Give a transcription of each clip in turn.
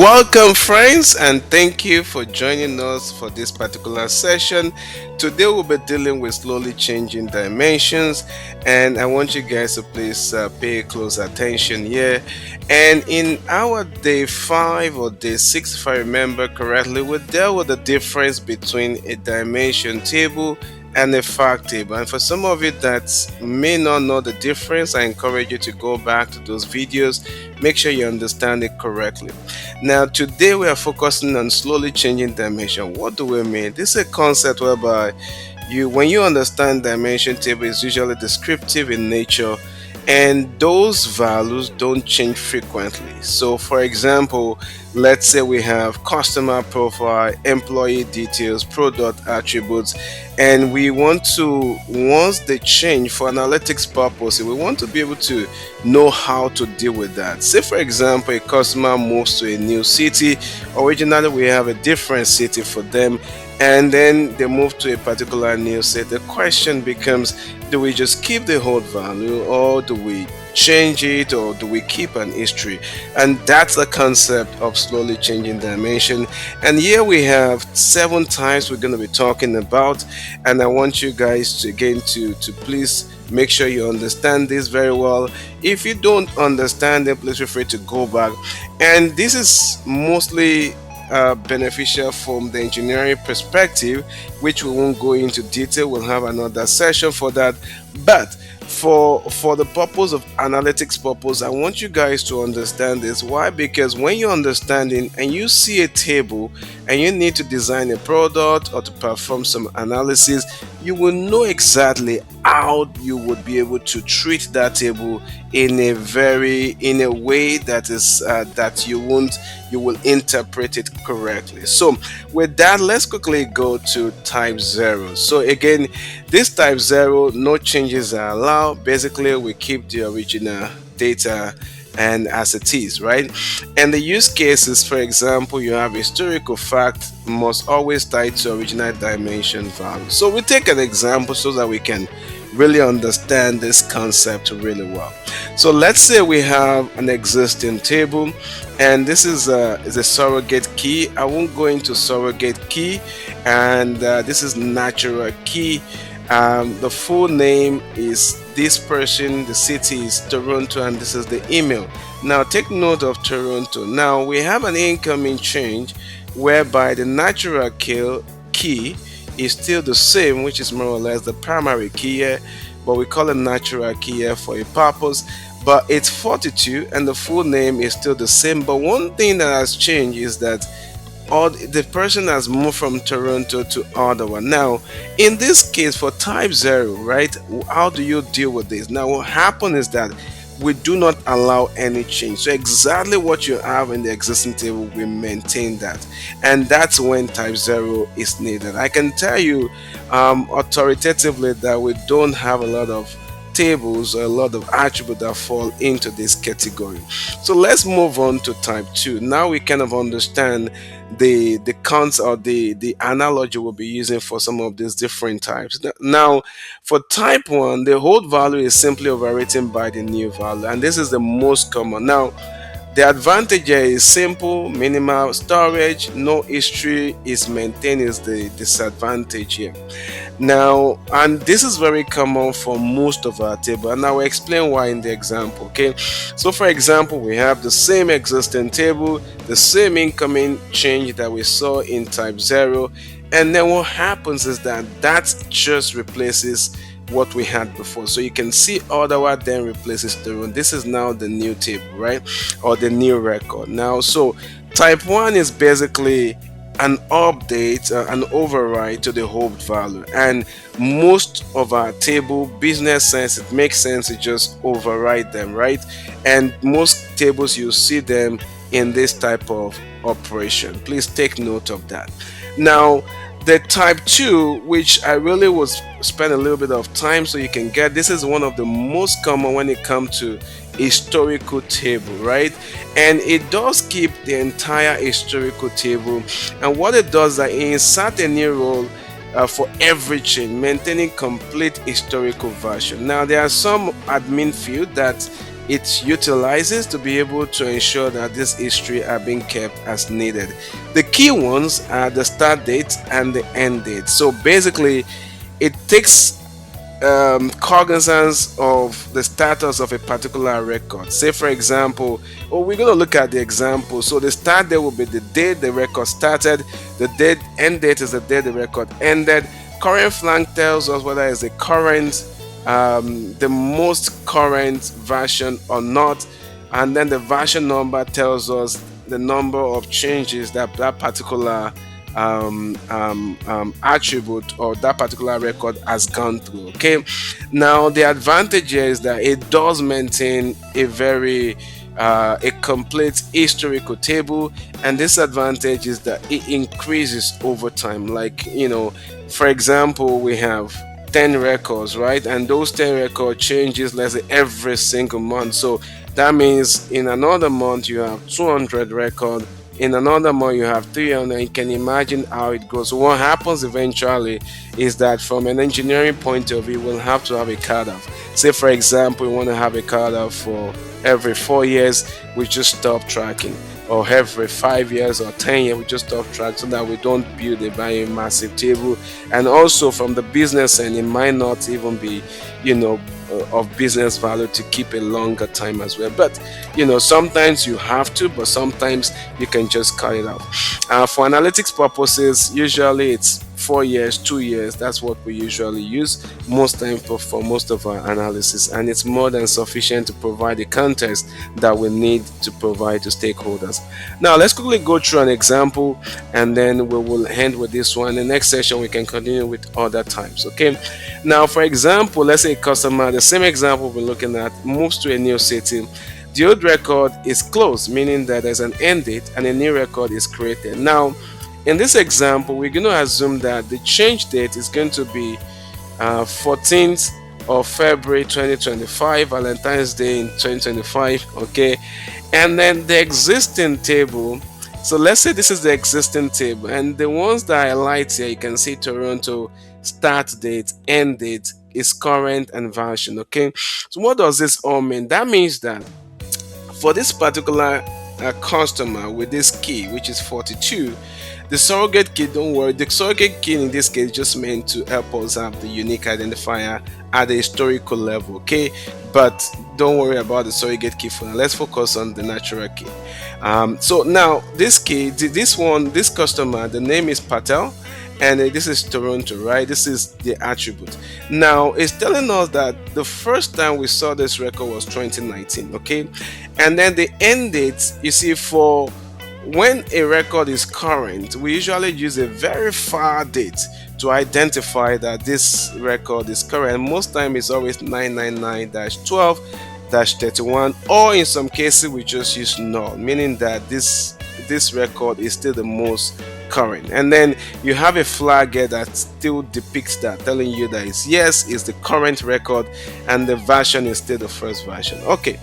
Welcome, friends, and thank you for joining us for this particular session. Today, we'll be dealing with slowly changing dimensions, and I want you guys to please pay close attention here. And in our day 5 or day 6, if I remember correctly, we dealt with the difference between a dimension table and a fact table. And for some of you that may not know the difference, I encourage you to go back to those videos. Make sure you understand it correctly. Now, today we are focusing on slowly changing dimension. What do we mean? This is a concept whereby when you understand dimension table is usually descriptive in nature, and those values don't change frequently. So, for example, let's say we have customer profile, employee details, product attributes, and we want to, once they change for analytics purposes, we want to be able to know how to deal with that. Say, for example, a customer moves to a new city. Originally, we have a different city for them, and then they move to a particular new city. The question becomes, do we just keep the old value, or do we change it, or do we keep an history? And that's the concept of slowly changing dimension. And here we have 7 types we're going to be talking about, and I want you guys to again to please make sure you understand this very well. If you don't understand it, please feel free to go back. And this is mostly beneficial from the engineering perspective, which we won't go into detail. We'll have another session for that. But for the purpose of analytics purpose, I want you guys to understand this. Why? Because when you're understanding and you see a table and you need to design a product or to perform some analysis, you will know exactly how you would be able to treat that table in a way that is that you will interpret it correctly. So with that, let's quickly go to type 0. So again, this type 0, no changes are allowed. Basically, we keep the original data and as it is, right? And the use cases, for example, you have historical fact must always tie to original dimension value. So we take an example so that we can really understand this concept really well. So let's say we have an existing table, and this is a surrogate key. I won't go into surrogate key, and this is natural key. The full name is this person, the city is Toronto, and this is the email. Now take note of Toronto. Now we have an incoming change whereby the natural key is still the same, which is more or less the primary key here, but we call it natural key here for a purpose. But it's 42 and the full name is still the same. But one thing that has changed is that the person has moved from Toronto to Ottawa. Now, in this case, for type 0, right, how do you deal with this? Now, what happens is that we do not allow any change. So exactly what you have in the existing table, we maintain that. And that's when type 0 is needed. I can tell you authoritatively that we don't have a lot of tables or a lot of attributes that fall into this category. So let's move on to type 2. Now we kind of understand the cons or the analogy we'll be using for some of these different types. Now for type 1, the old value is simply overwritten by the new value, and this is the most common. Now the advantage here is simple, minimal storage, no history is maintained is the disadvantage here. Now, and this is very common for most of our table, and I will explain why in the example. Okay, so for example, we have the same existing table, the same incoming change that we saw in type 0, and then what happens is that just replaces what we had before. So you can see Ottawa then replaces Toronto. This is now the new table, right, or the new record. Now, so type 1 is basically an update, an override to the old value, and most of our table business sense, it makes sense to just override them, right? And most tables you see them in this type of operation. Please take note of that. Now the type 2, which I really would spend a little bit of time so you can get, this is one of the most common when it comes to historical table, right? And it does keep the entire historical table, and what it does is that it insert a new role for every change, maintaining complete historical version. Now there are some admin field that it utilizes to be able to ensure that this history are being kept as needed. The key ones are the start date and the end date. So basically, it takes cognizance of the status of a particular record. Say, for example, we're going to look at the example. So the start date will be the date the record started, the date end date is the date the record ended. Current flag tells us whether it's the current, the most current version or not, and then the version number tells us the number of changes that that particular attribute or that particular record has gone through. Okay, now the advantage here is that it does maintain a complete historical table, and this advantage is that it increases over time. Like, for example, we have 10 records, right? And those 10 record changes, let's say, every single month. So that means in another month you have 200 record, in another month you have 300. You can imagine how it goes. So what happens eventually is that from an engineering point of view, we'll have to have a cutoff. Say, for example, we want to have a cutoff for every 4 years, we just stop tracking, or every 5 years or 10 years we just stop track, so that we don't build a very massive table. And also from the business end, it might not even be of business value to keep a longer time as well. But sometimes you have to, but sometimes you can just cut it out. For analytics purposes, usually it's 4 years, 2 years. That's what we usually use most time for most of our analysis, and it's more than sufficient to provide the context that we need to provide to stakeholders. Now let's quickly go through an example, and then we will end with this one. The next session we can continue with other types. Okay, now for example, let's say a customer, the same example we're looking at, moves to a new city. The old record is closed, meaning that there's an end date and a new record is created. Now in this example, we're going to assume that the change date is going to be 14th of February 2025, Valentine's Day in 2025. Okay, and then the existing table. So let's say this is the existing table, and the ones that I highlight here, you can see Toronto start date, end date is current and version. Okay, so what does this all mean? That means that for this particular customer with this key, which is 42, the surrogate key, don't worry, the surrogate key in this case is just meant to help us have the unique identifier at the historical level. Okay, but don't worry about the surrogate key for now. Let's focus on the natural key. So now this key, this customer, the name is Patel, and this is Toronto, right? This is the attribute. Now it's telling us that the first time we saw this record was 2019. Okay, and then the end date, you see, for when a record is current, we usually use a very far date to identify that this record is current. Most time it's always 999-12-31, or in some cases we just use null, meaning that this record is still the most current. And then you have a flag here that still depicts that, telling you that it's the current record and the version is still the first version. Okay,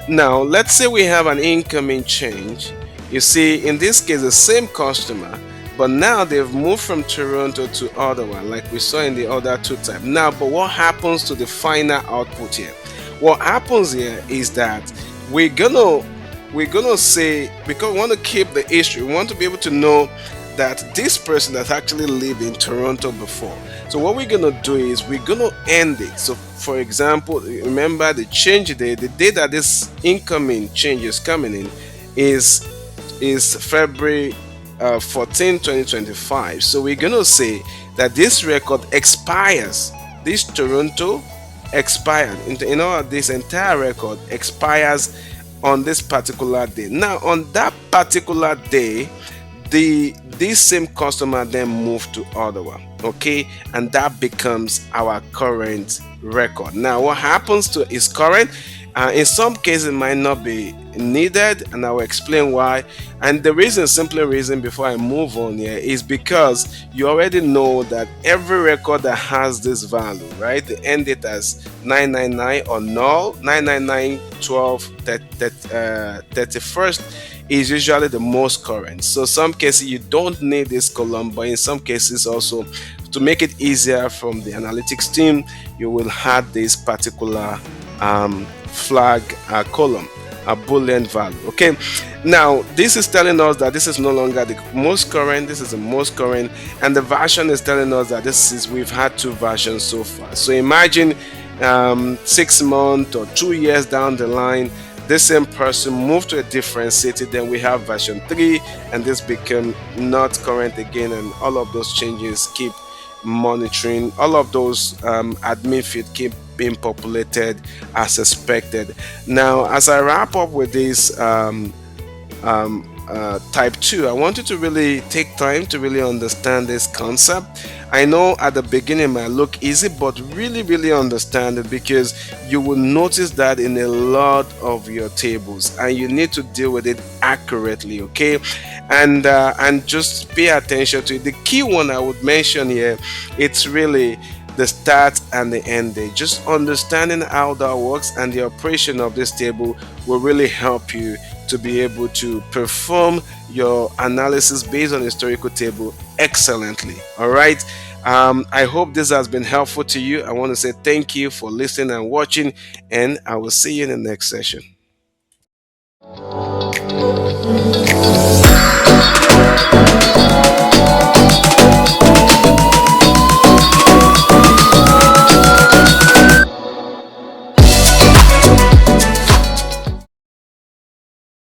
now let's say we have an incoming change. You see, in this case, the same customer, but now they've moved from Toronto to Ottawa, like we saw in the other two types. Now, but what happens to the final output here? What happens here is that we're gonna say, because we want to keep the history, we want to be able to know that this person has actually lived in Toronto before. So what we're gonna do is we're gonna end it. So for example, remember the change day, the day that this incoming change is coming in is February 14, 2025. So we're going to say that this record expires, this Toronto expired, in all, this entire record expires on this particular day. Now on that particular day, this same customer then moved to Ottawa. Okay, and that becomes our current record. Now what happens to is current? In some cases it might not be needed, and I will explain why. And the simple reason before I move on here, is because you already know that every record that has this value, right, the end date as 999 or null, 999 12 31st is usually the most current. So some cases you don't need this column, but in some cases also, to make it easier from the analytics team, you will add this particular flag column, a boolean value. Okay, now this is telling us that this is no longer the most current, this is the most current, and the version is telling us that this is, we've had two versions so far. So imagine 6 months or 2 years down the line, this same person moved to a different city, then we have version 3, and this became not current again, and all of those changes keep monitoring, all of those admin field keep being populated as expected. Now, as I wrap up with this type 2, I want you to really take time to really understand this concept. I know at the beginning it might look easy, but really really understand it, because you will notice that in a lot of your tables, and you need to deal with it accurately. Okay, and just pay attention to it. The key one I would mention here, it's really the start and the end date. Just understanding how that works and the operation of this table will really help you to be able to perform your analysis based on historical table excellently. All right. I hope this has been helpful to you. I want to say thank you for listening and watching, and I will see you in the next session.